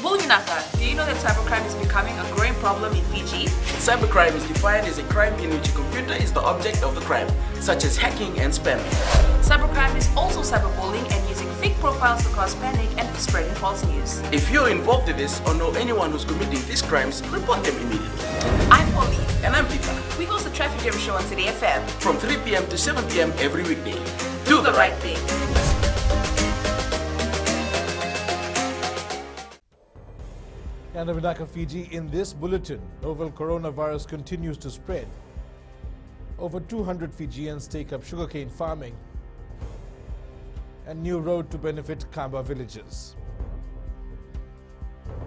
Bulginaka, do you know that cybercrime is becoming a growing problem in Fiji? Cybercrime is defined as a crime in which a computer is the object of the crime, such as hacking and spamming. Cybercrime is also cyberbullying and using fake profiles to cause panic and spreading false news. If you're involved in this or know anyone who's committing these crimes, report them immediately. I'm Polly. And I'm Peter. We host the Traffic Jam Show on City FM. From 3 p.m. to 7 p.m. every weekday. Do the right thing. Yanavinaka, Fiji. In this bulletin, novel coronavirus continues to spread. Over 200 Fijians take up sugarcane farming. And new road to benefit Kamba villages.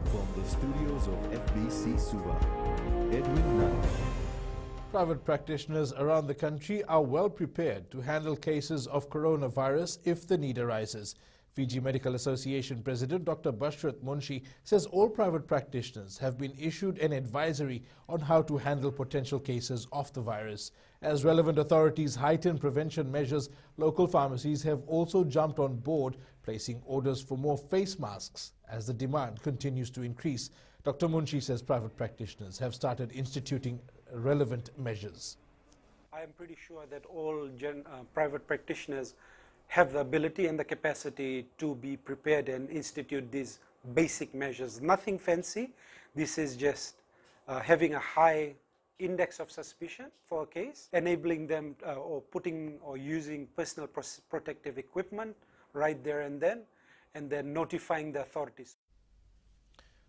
From the studios of FBC Suva, Edwin Nunn. Private practitioners around the country are well prepared to handle cases of coronavirus if the need arises. Fiji Medical Association President Dr. Bashrat Munshi says all private practitioners have been issued an advisory on how to handle potential cases of the virus. As relevant authorities heighten prevention measures, local pharmacies have also jumped on board, placing orders for more face masks as the demand continues to increase. Dr. Munshi says private practitioners have started instituting relevant measures. I am pretty sure that all private practitioners have the ability and the capacity to be prepared and institute these basic measures. Nothing fancy. This is just having a high index of suspicion for a case, enabling them or putting or using personal protective equipment right there and then notifying the authorities.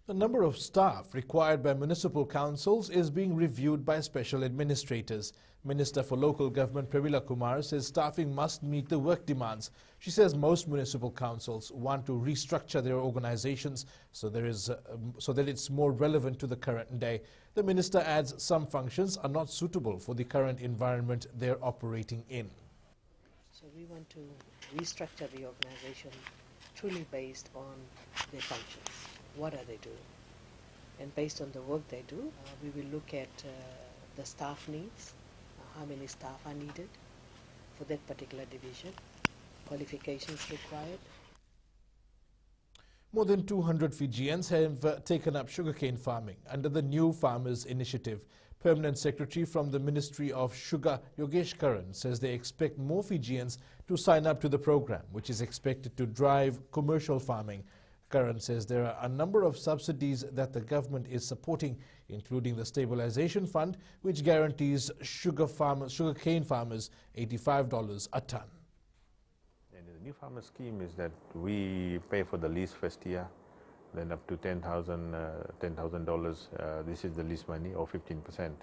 The number of staff required by municipal councils is being reviewed by special administrators. Minister for Local Government Premila Kumar says staffing must meet the work demands. She says most municipal councils want to restructure their organizations so that it's more relevant to the current day. The minister adds some functions are not suitable for the current environment they're operating in. So we want to restructure the organization truly based on their functions. What are they doing? And based on the work they do, we will look at the staff needs, how many staff are needed for that particular division, qualifications required. More than 200 Fijians have taken up sugarcane farming under the New Farmers Initiative. Permanent Secretary from the Ministry of Sugar, Yogesh Karan, says they expect more Fijians to sign up to the program, which is expected to drive commercial farming. Karan says there are a number of subsidies that the government is supporting, including the Stabilization Fund, which guarantees sugarcane farmers $85 a ton. And the New Farmer Scheme is that we pay for the lease first year, then up to $10,000. This is the lease money, or 15%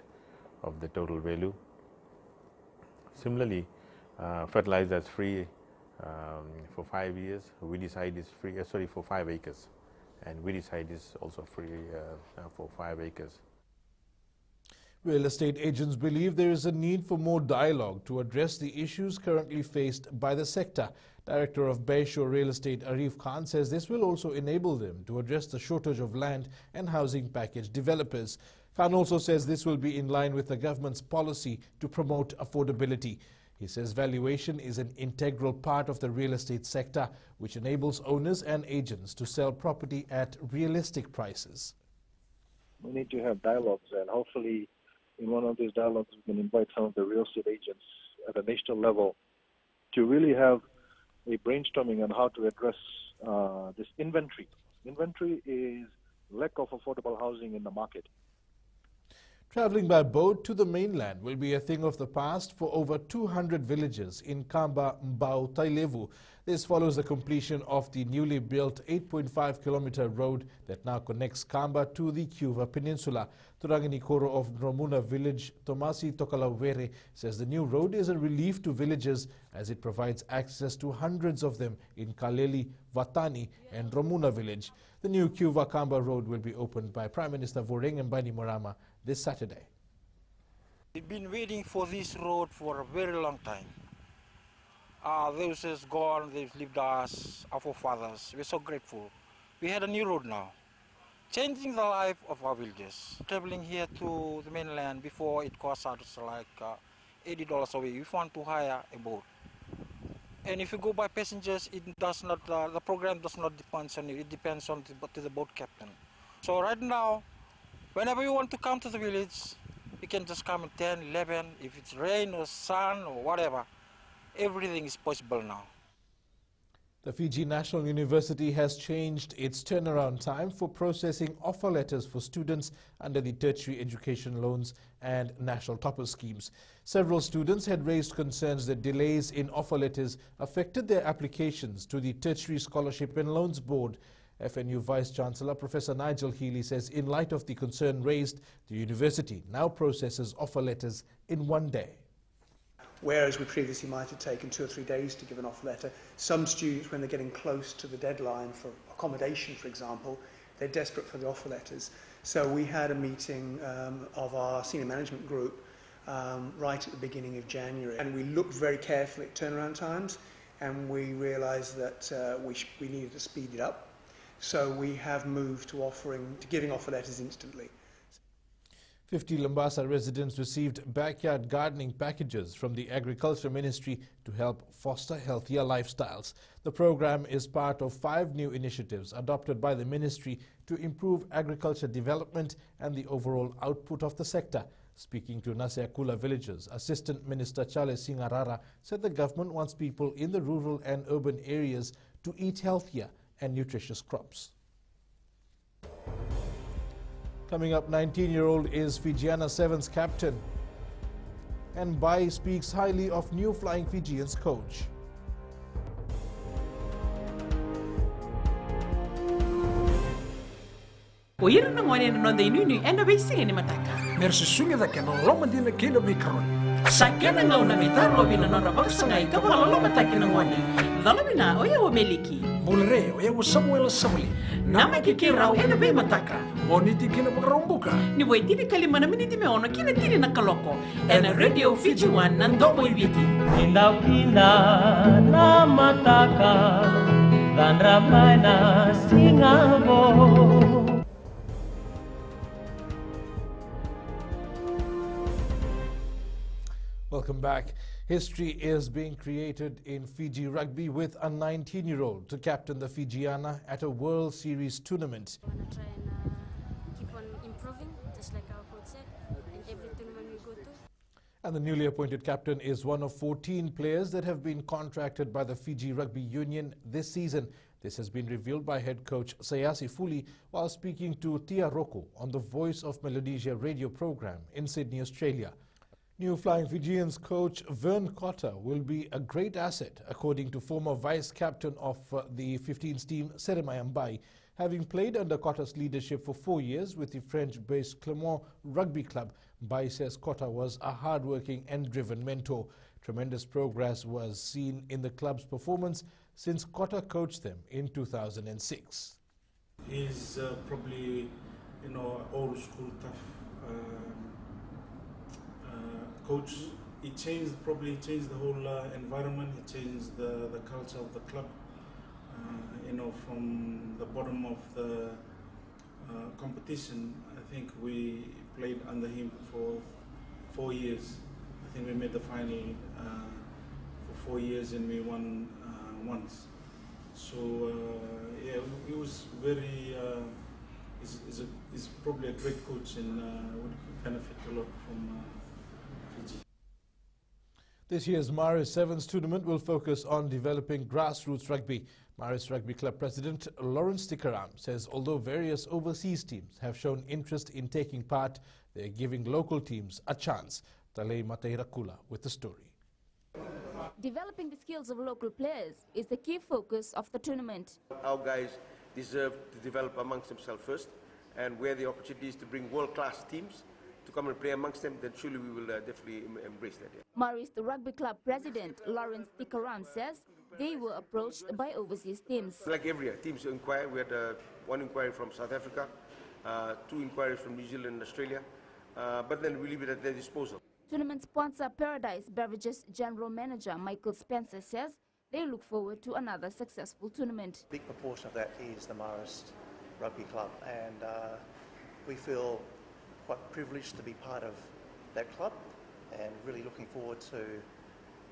of the total value. Similarly, fertilizer is free for 5 years. Weedicide is free, for 5 acres, and weedicide is also free for 5 acres. Real estate agents believe there is a need for more dialogue to address the issues currently faced by the sector. Director of Bayshore Real Estate Arif Khan says this will also enable them to address the shortage of land and housing package developers. Khan also says this will be in line with the government's policy to promote affordability. He says valuation is an integral part of the real estate sector, which enables owners and agents to sell property at realistic prices. We need to have dialogues, and hopefully in one of these dialogues we can invite some of the real estate agents at a national level to really have a brainstorming on how to address this inventory. Inventory is lack of affordable housing in the market. Travelling by boat to the mainland will be a thing of the past for over 200 villages in Kamba, Mbau, Tailevu. This follows the completion of the newly built 8.5-kilometre road that now connects Kamba to the Cuva Peninsula. Turangani Koro of Romuna village, Tomasi Tokalawere, says the new road is a relief to villagers as it provides access to hundreds of them in Kaleli, Vatani and Romuna village. The new Cuva Kamba road will be opened by Prime Minister Voreng Bainimarama this Saturday. We've been waiting for this road for a very long time. Those is gone, they've lived us, our forefathers. We're so grateful. We had a new road now, changing the life of our villagers. Traveling here to the mainland, before it cost us like $80 a week. We want to hire a boat. And if you go by passengers, it does not. The program does not depend on you. It depends on the boat captain. So right now, whenever you want to come to the village, you can just come at 10, 11. If it's rain or sun or whatever, everything is possible now. The Fiji National University has changed its turnaround time for processing offer letters for students under the tertiary education loans and national topper schemes. Several students had raised concerns that delays in offer letters affected their applications to the Tertiary Scholarship and Loans Board. FNU Vice-Chancellor Professor Nigel Healy says in light of the concern raised, the university now processes offer letters in 1 day. Whereas we previously might have taken 2 or 3 days to give an offer letter, some students, when they're getting close to the deadline for accommodation, for example, they're desperate for the offer letters. So we had a meeting of our senior management group right at the beginning of January, and we looked very carefully at turnaround times, and we realised that we needed to speed it up. So we have moved to giving offer letters instantly. 50 Lambasa residents received backyard gardening packages from the Agriculture Ministry to help foster healthier lifestyles. The program is part of 5 new initiatives adopted by the ministry to improve agriculture development and the overall output of the sector. Speaking to Naseakula villagers, Assistant Minister Charles Singarara said the government wants people in the rural and urban areas to eat healthier and nutritious crops. Coming up, 19-year-old is Fijiana Sevens captain. And Bai speaks highly of new Flying Fijians coach. Oira na ngone no de nunu enda be singe ni mataka. Mersi sunga da kena loma dina kilo mikron. Sakena ngau na mitaro bina no rabak sangai ka wala loma taki na ngone. Dala bina oya o meliki. Bulre oya o Samuel Samuli. Nama ki rau enda be mataka. Moniti kina pakarombuka. Ni wai tiri kalimana miniti me ono kina tiri na kaloko. Ena Radio Fiji One nandomo ibiti. Indaw kina na mataka. Dan ramai na singabo. Welcome back. History is being created in Fiji rugby with a 19-year-old to captain the Fijiana at a World Series tournament. I want to try and keep on improving, just like our coach said, in every tournament we go to. And the newly appointed captain is one of 14 players that have been contracted by the Fiji Rugby Union this season. This has been revealed by head coach Sayasi Fuli while speaking to Tia Roko on the Voice of Melanesia radio program in Sydney, Australia. New Flying Fijians coach Vern Cotter will be a great asset, according to former vice-captain of the 15s team, Seremai Mbai. Having played under Cotter's leadership for 4 years with the French-based Clermont Rugby Club, Mbai says Cotter was a hard-working and driven mentor. Tremendous progress was seen in the club's performance since Cotter coached them in 2006. He's probably, old school tough coach. He probably changed the whole environment. He changed the culture of the club. From the bottom of the competition, I think we played under him for 4 years. I think we made the final for 4 years and we won once. So yeah, he was very. He's probably a great coach and would benefit a lot from. This year's Maris Sevens tournament will focus on developing grassroots rugby. Maris Rugby Club President Lawrence Tikaram says although various overseas teams have shown interest in taking part, they are giving local teams a chance. Talei Mateirakula with the story. Developing the skills of local players is the key focus of the tournament. Our guys deserve to develop amongst themselves first, and where the opportunity is to bring world-class teams to come and play amongst them, then surely we will definitely embrace that. Yeah. Maris Rugby Club President Lawrence Tikaram says they were approached by overseas teams. Like every year, teams inquire. We had one inquiry from South Africa, 2 inquiries from New Zealand and Australia, but then we leave it at their disposal. Tournament sponsor Paradise Beverages General Manager Michael Spencer says they look forward to another successful tournament. A big proportion of that is the Maris Rugby Club, and we feel quite privileged to be part of that club and really looking forward to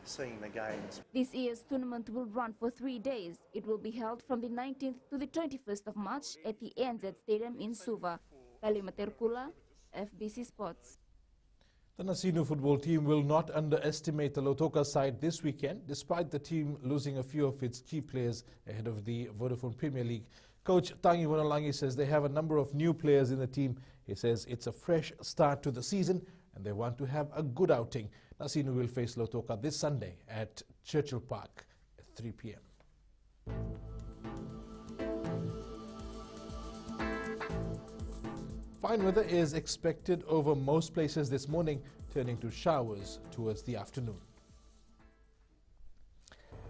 seeing the games. This year's tournament will run for 3 days. It will be held from the 19th to the 21st of March at the NZ Stadium in Suva. Palima Terkula, FBC Sports. The Nasinu football team will not underestimate the Lautoka side this weekend, despite the team losing a few of its key players ahead of the Vodafone Premier League. Coach Tangi Wonalangi says they have a number of new players in the team. He says it's a fresh start to the season and they want to have a good outing. Nasinu will face Lautoka this Sunday at Churchill Park at 3 p.m. Fine weather is expected over most places this morning, turning to showers towards the afternoon.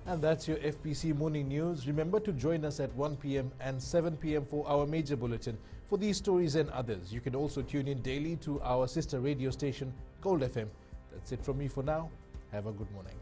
And that's your FBC Morning News. Remember to join us at 1 p.m. and 7 p.m. for our major bulletin. For these stories and others, you can also tune in daily to our sister radio station, Gold FM. That's it from me for now. Have a good morning.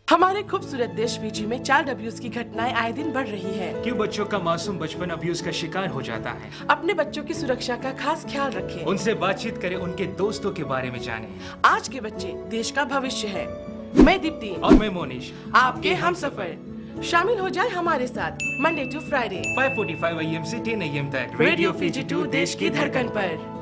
हमारे खूबसूरत देश Fiji में child abuse की घटनाएं आए दिन बढ़ रही हैं। क्यों बच्चों का मासूम बचपन अब्यूज का शिकार हो जाता है? अपने बच्चों की सुरक्षा का खास ख्याल रखें। उनसे बातचीत करें, उनके दोस्तों के बारे में जानें। आज के बच्चे देश का भविष्य है। मैं दीप्ति और मैं मोनिश, आपके हमसफर। शामिल हो जाए हमारे साथ मंडे टू फ्राइडे 5:45 AM से 10 AM तक रेडियो फिजी 2 देश की धड़कन पर।